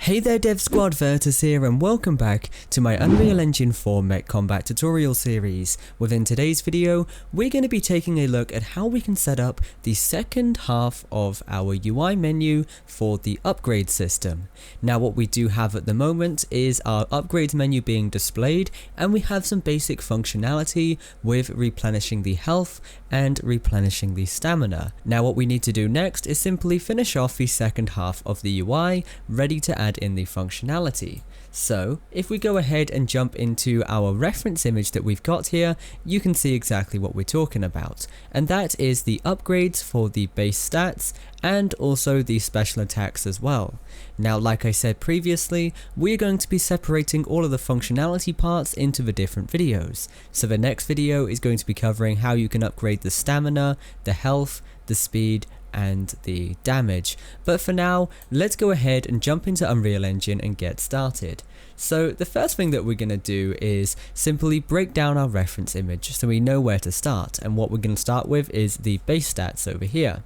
Hey there Dev Squad, Virtus here and welcome back to my Unreal Engine 4 Mech Combat tutorial series. Within today's video, we're going to be taking a look at how we can set up the second half of our UI menu for the upgrade system. Now what we do have at the moment is our upgrades menu being displayed, and we have some basic functionality with replenishing the health and replenishing the stamina. Now what we need to do next is simply finish off the second half of the UI, ready to add in the functionality. So if we go ahead and jump into our reference image that we've got here, you can see exactly what we're talking about, and that is the upgrades for the base stats and also the special attacks as well. Now like I said previously, we're going to be separating all of the functionality parts into the different videos. So the next video is going to be covering how you can upgrade the stamina, the health, the speed and the damage. But for now, let's go ahead and jump into Unreal Engine and get started. So the first thing that we're going to do is simply break down our reference image so we know where to start, and what we're going to start with is the base stats over here.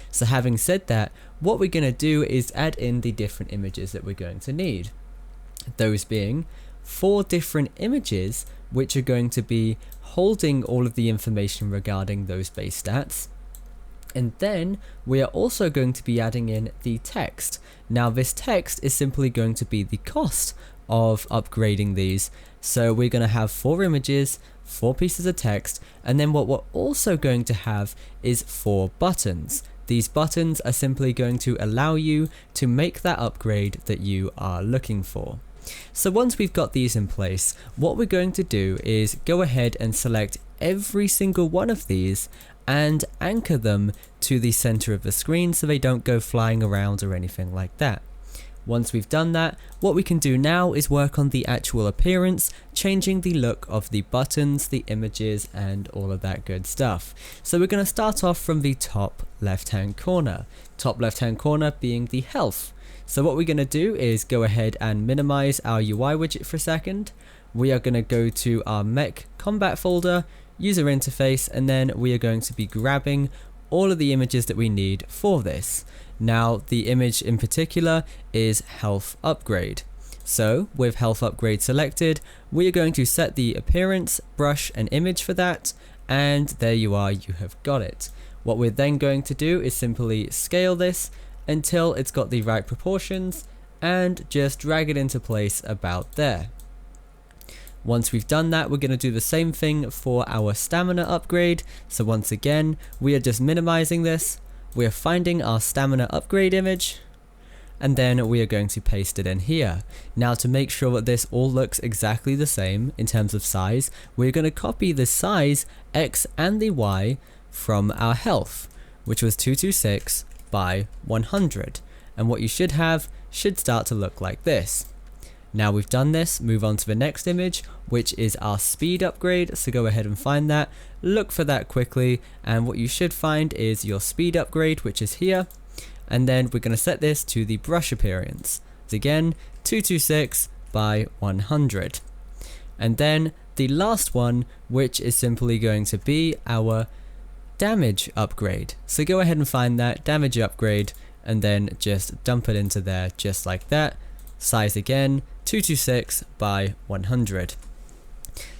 So having said that, what we're going to do is add in the different images that we're going to need. Those being 4 different images which are going to be holding all of the information regarding those base stats. And then we are also going to be adding in the text. Now this text is simply going to be the cost of upgrading these. So we're going to have 4 images, 4 pieces of text, and then what we're also going to have is 4 buttons. These buttons are simply going to allow you to make that upgrade that you are looking for. So once we've got these in place, what we're going to do is go ahead and select every single one of these and anchor them to the center of the screen so they don't go flying around or anything like that. Once we've done that, what we can do now is work on the actual appearance, changing the look of the buttons, the images and all of that good stuff. So we're going to start off from the top left hand corner being the health. So what we're going to do is go ahead and minimize our UI widget for a second. We are going to go to our Mech combat folder, user interface, and then we are going to be grabbing all of the images that we need for this. Now the image in particular is health upgrade. So with health upgrade selected, we are going to set the appearance, brush and image for that, and there you are, you have got it. What we're then going to do is simply scale this until it's got the right proportions and just drag it into place about there. Once we've done that, we're going to do the same thing for our stamina upgrade. So once again, we are just minimizing this. We are finding our stamina upgrade image, and then we are going to paste it in here. Now to make sure that this all looks exactly the same in terms of size, we're going to copy the size X and the Y from our health, which was 226 by 100. And what you should have should start to look like this. Now we've done this, move on to the next image, which is our speed upgrade. So go ahead and find that, look for that quickly, and what you should find is your speed upgrade, which is here. And then we're going to set this to the brush appearance. So again, 226 by 100. And then the last one, which is simply going to be our damage upgrade. So go ahead and find that damage upgrade and then just dump it into there just like that. Size again, 226 by 100.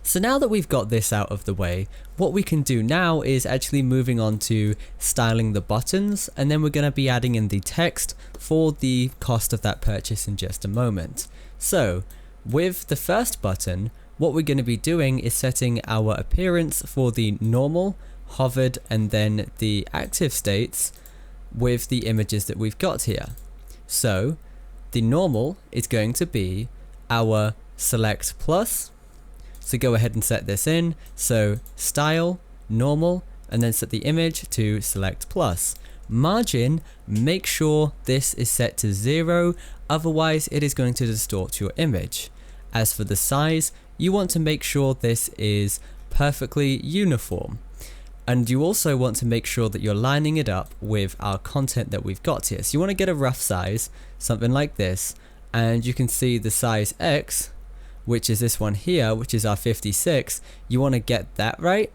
So now that we've got this out of the way, what we can do now is actually moving on to styling the buttons, and then we're going to be adding in the text for the cost of that purchase in just a moment. So with the first button, what we're going to be doing is setting our appearance for the normal, hovered and then the active states with the images that we've got here. So the normal is going to be our select plus. So go ahead and set this in. So style, normal, and then set the image to select plus. Margin, make sure this is set to 0, otherwise it is going to distort your image. As for the size, you want to make sure this is perfectly uniform. And you also want to make sure that you're lining it up with our content that we've got here. So you want to get a rough size, something like this, and you can see the size X, which is this one here, which is our 56. You want to get that right,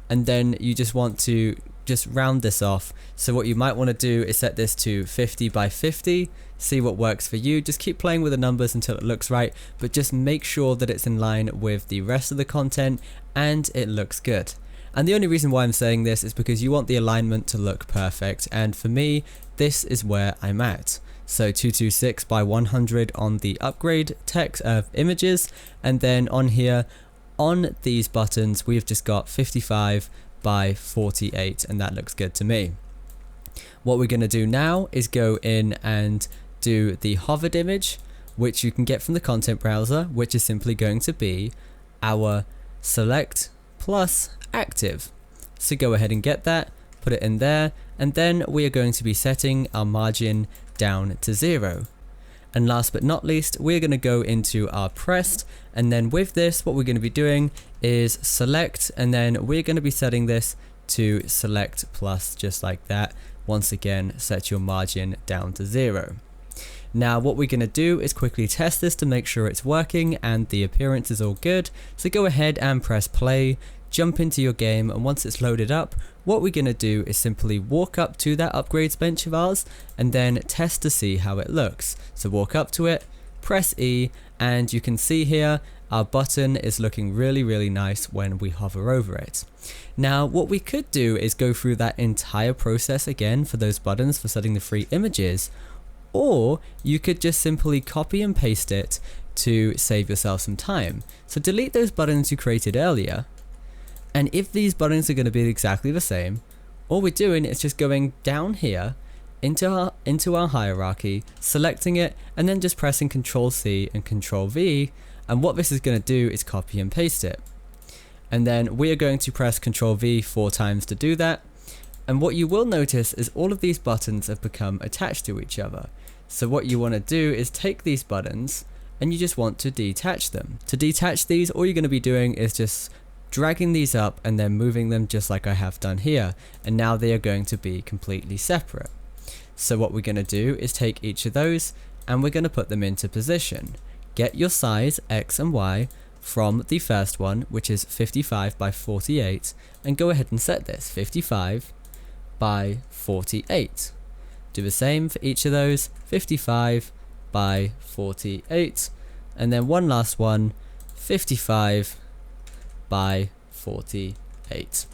and then you just want to just round this off. So what you might want to do is set this to 50 by 50, see what works for you. Just keep playing with the numbers until it looks right, but just make sure that it's in line with the rest of the content and it looks good. And the only reason why I'm saying this is because you want the alignment to look perfect, and for me, this is where I'm at. So 226 by 100 on the upgrade text images, and then on here, on these buttons, we've just got 55 by 48, and that looks good to me. What we're going to do now is go in and do the hovered image, which you can get from the content browser, which is simply going to be our select plus active. So go ahead and get that, put it in there, and then we are going to be setting our margin down to 0. And last but not least, we're going to go into our pressed, and then with this, what we're going to be doing is select, and then we're going to be setting this to select plus, just like that. Once again, set your margin down to 0. Now what we're going to do is quickly test this to make sure it's working and the appearance is all good. So go ahead and press play, jump into your game, and once it's loaded up, what we're going to do is simply walk up to that upgrades bench of ours and then test to see how it looks. So walk up to it, press E, and you can see here our button is looking really nice when we hover over it. Now what we could do is go through that entire process again for those buttons for setting the free images, or you could just simply copy and paste it to save yourself some time. So delete those buttons you created earlier, and if these buttons are going to be exactly the same, all we're doing is just going down here into our hierarchy, selecting it, and then just pressing Ctrl C and Ctrl V, and what this is going to do is copy and paste it. And then we are going to press Ctrl V 4 times to do that, and what you will notice is all of these buttons have become attached to each other. So what you want to do is take these buttons and you just want to detach them. To detach these, all you're going to be doing is just dragging these up and then moving them just like I have done here, and now they are going to be completely separate. So what we're going to do is take each of those and we're going to put them into position. Get your size X and Y from the first one, which is 55 by 48, and go ahead and set this 55 by 48. Do the same for each of those, 55 by 48, and then one last one, 55 by 48.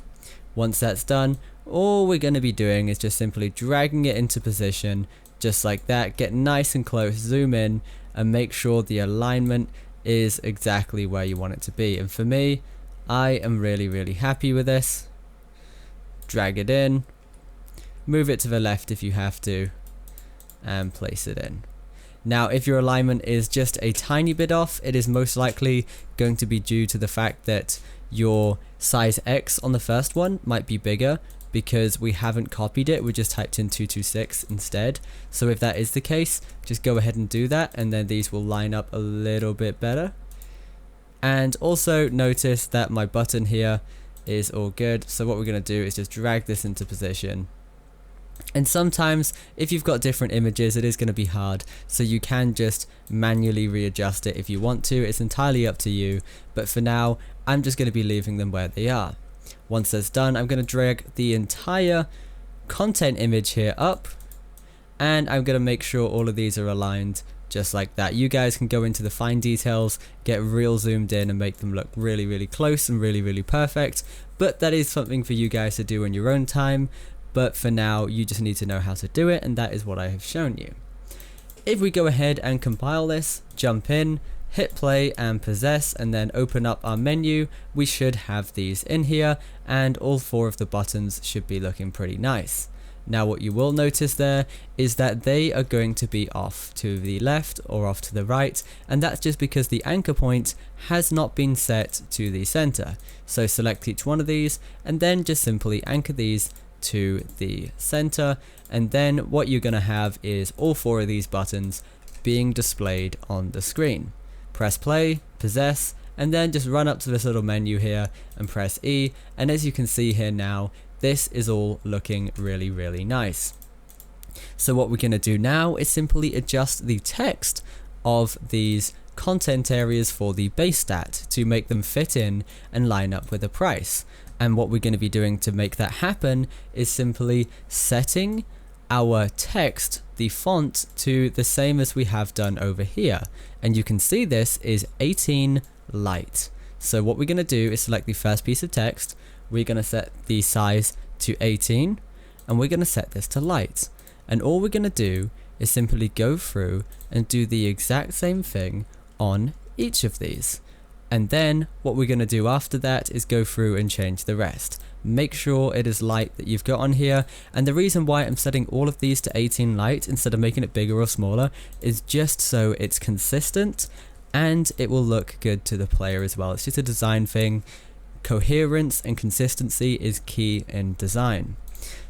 Once that's done, all we're going to be doing is just simply dragging it into position just like that. Get nice and close, zoom in, and make sure the alignment is exactly where you want it to be. And for me, I am really happy with this. Drag it in, move it to the left if you have to, and place it in. Now if your alignment is just a tiny bit off, it is most likely going to be due to the fact that your size X on the first one might be bigger because we haven't copied it, we just typed in 226 instead. So if that is the case, just go ahead and do that, and then these will line up a little bit better. And also notice that my button here is all good, so what we're going to do is just drag this into position. And sometimes if you've got different images, it is going to be hard, so you can just manually readjust it if you want to. It's entirely up to you, but for now I'm just going to be leaving them where they are. Once that's done, I'm going to drag the entire content image here up, and I'm going to make sure all of these are aligned just like that. You guys can go into the fine details, get real zoomed in, and make them look really close and really perfect, but that is something for you guys to do in your own time. But for now, you just need to know how to do it, and that is what I have shown you. If we go ahead and compile this, jump in, hit play and possess, and then open up our menu, we should have these in here, and all 4 of the buttons should be looking pretty nice. Now what you will notice there is that they are going to be off to the left or off to the right, and that's just because the anchor point has not been set to the center. So select each one of these and then just simply anchor these to the center, and then what you're going to have is all 4 of these buttons being displayed on the screen. Press play, possess, and then just run up to this little menu here and press E, and as you can see here now, this is all looking really nice. So what we're going to do now is simply adjust the text of these content areas for the base stat to make them fit in and line up with the price. And what we're going to be doing to make that happen is simply setting our text, the font, to the same as we have done over here. And you can see this is 18 light. So what we're going to do is select the first piece of text. We're going to set the size to 18 and we're going to set this to light. And all we're going to do is simply go through and do the exact same thing on each of these. And then what we're going to do after that is go through and change the rest. Make sure it is light that you've got on here. And the reason why I'm setting all of these to 18 light instead of making it bigger or smaller is just so it's consistent and it will look good to the player as well. It's just a design thing. Coherence and consistency is key in design.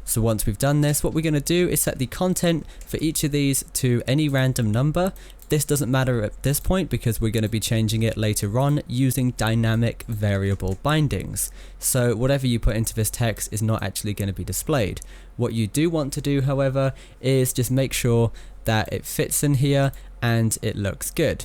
So once we've done this, what we're going to do is set the content for each of these to any random number. This doesn't matter at this point because we're going to be changing it later on using dynamic variable bindings. So whatever you put into this text is not actually going to be displayed. What you do want to do, however, is just make sure that it fits in here and it looks good.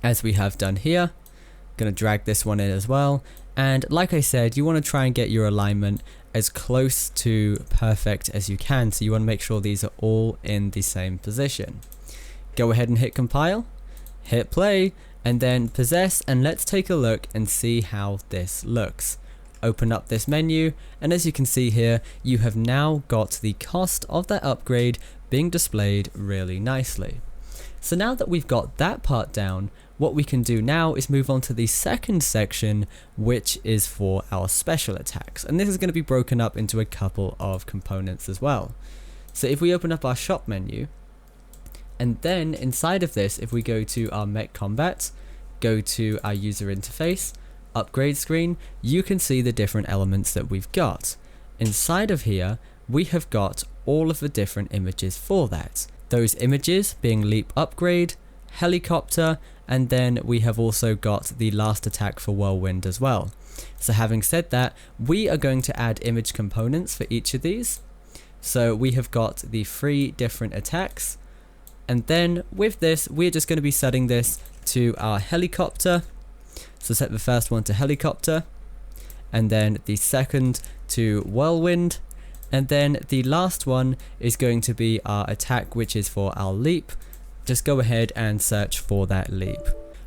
As we have done here, I'm going to drag this one in as well. And like I said, you want to try and get your alignment as close to perfect as you can. So you want to make sure these are all in the same position. Go ahead and hit compile, hit play, and then possess, and let's take a look and see how this looks. Open up this menu, and as you can see here, you have now got the cost of that upgrade being displayed really nicely. So now that we've got that part down, what we can do now is move on to the second section, which is for our special attacks. And this is going to be broken up into a couple of components as well. So if we open up our shop menu, and then inside of this, if we go to our Mech Combat, go to our user interface, upgrade screen, you can see the different elements that we've got. Inside of here, we have got all of the different images for that. Those images being Leap Upgrade, Helicopter, and then we have also got the last attack for Whirlwind as well. So having said that, we are going to add image components for each of these. So we have got the 3 different attacks. And then with this, we're just going to be setting this to our helicopter. So set the first one to helicopter, and then the second to whirlwind, and then the last one is going to be our attack, which is for our leap. Just go ahead and search for that leap.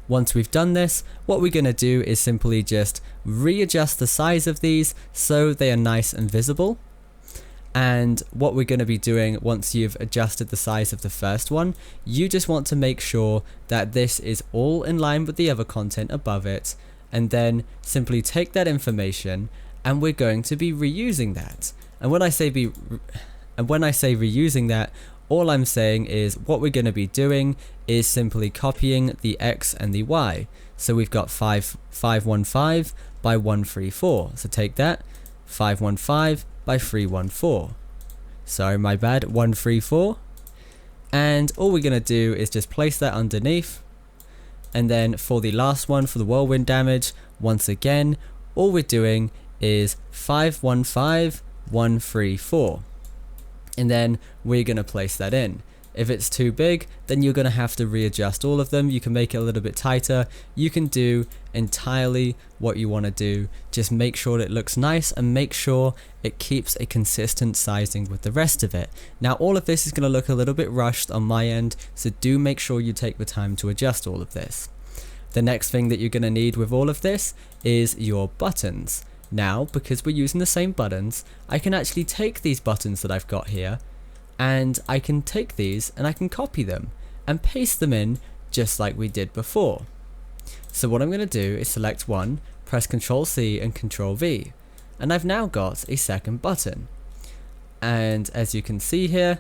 Once we've done this, what we're going to do is simply just readjust the size of these so they are nice and visible. And what we're going to be doing once you've adjusted the size of the first one, you just want to make sure that this is all in line with the other content above it, and then simply take that information and we're going to be reusing that. And when I say reusing that, all I'm saying is what we're going to be doing is simply copying the X and the Y. So we've got 515 by 134. So take that, 515 by 314. Sorry, my bad, 134. And all we're going to do is just place that underneath. And then for the last one, for the whirlwind damage, once again, all we're doing is 515 134. And then we're going to place that in. If it's too big, then you're going to have to readjust all of them. You can make it a little bit tighter. You can do entirely what you want to do. Just make sure it looks nice and make sure it keeps a consistent sizing with the rest of it. Now all of this is going to look a little bit rushed on my end, so do make sure you take the time to adjust all of this. The next thing that you're going to need with all of this is your buttons. Now, because we're using the same buttons, I can actually take these buttons that I've got here, and I can take these and I can copy them and paste them in just like we did before. So what I'm going to do is select one, press Ctrl C and Ctrl V, and I've now got a second button. And as you can see here,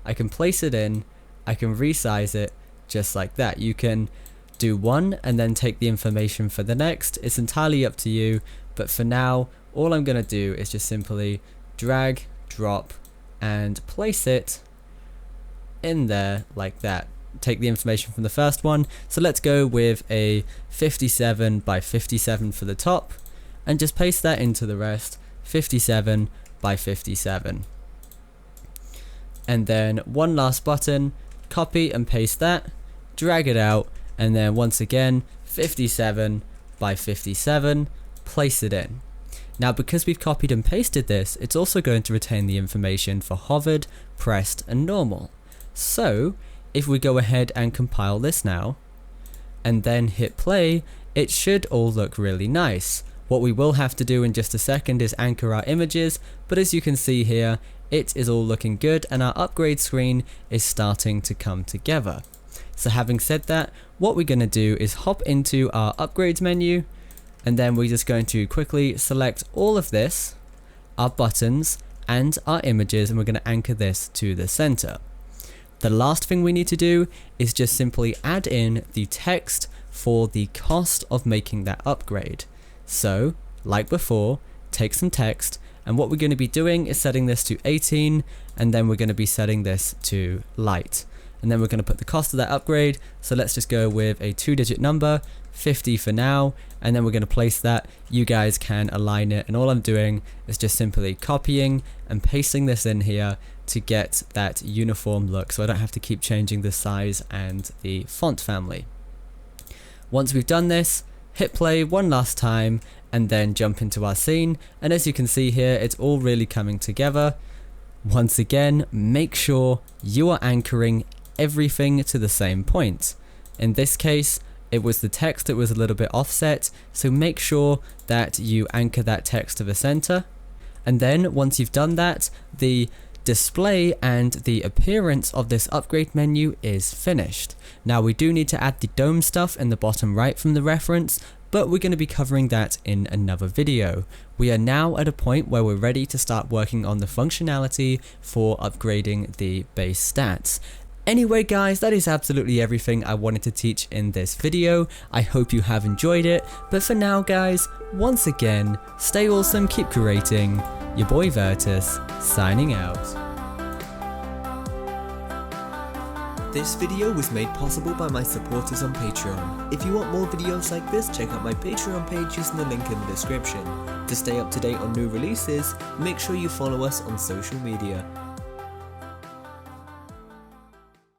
I can place it in, I can resize it just like that. You can do one and then take the information for the next. It's entirely up to you, but for now, all I'm going to do is just simply drag, drop, and place it in there like that. Take the information from the first one. So let's go with a 57 by 57 for the top and just paste that into the rest, 57 by 57. And then one last button, copy and paste that, drag it out, and then once again 57 by 57, place it in. Now because we've copied and pasted this, it's also going to retain the information for hovered, pressed and normal. So if we go ahead and compile this now, and then hit play, it should all look really nice. What we will have to do in just a second is anchor our images, but as you can see here, it is all looking good and our upgrade screen is starting to come together. So having said that, what we're going to do is hop into our upgrades menu, and then we're just going to quickly select all of this, our buttons and our images, and we're going to anchor this to the center. The last thing we need to do is just simply add in the text for the cost of making that upgrade. So, like before, take some text, and what we're going to be doing is setting this to 18, and then we're going to be setting this to light. And then we're going to put the cost of that upgrade, so let's just go with a 2-digit number, 50 for now, and then we're going to place that. You guys can align it, and all I'm doing is just simply copying and pasting this in here to get that uniform look, so I don't have to keep changing the size and the font family. Once we've done this, hit play one last time and then jump into our scene, and as you can see here, it's all really coming together. Once again, make sure you are anchoring everything to the same point. In this case, it was the text that was a little bit offset, so make sure that you anchor that text to the center. And then once you've done that, the display and the appearance of this upgrade menu is finished. Now we do need to add the dome stuff in the bottom right from the reference, but we're going to be covering that in another video. We are now at a point where we're ready to start working on the functionality for upgrading the base stats. Anyway guys, that is absolutely everything I wanted to teach in this video. I hope you have enjoyed it, but for now guys, once again, stay awesome, keep creating. Your boy Virtus, signing out. This video was made possible by my supporters on Patreon. If you want more videos like this, check out my Patreon page using the link in the description. To stay up to date on new releases, make sure you follow us on social media.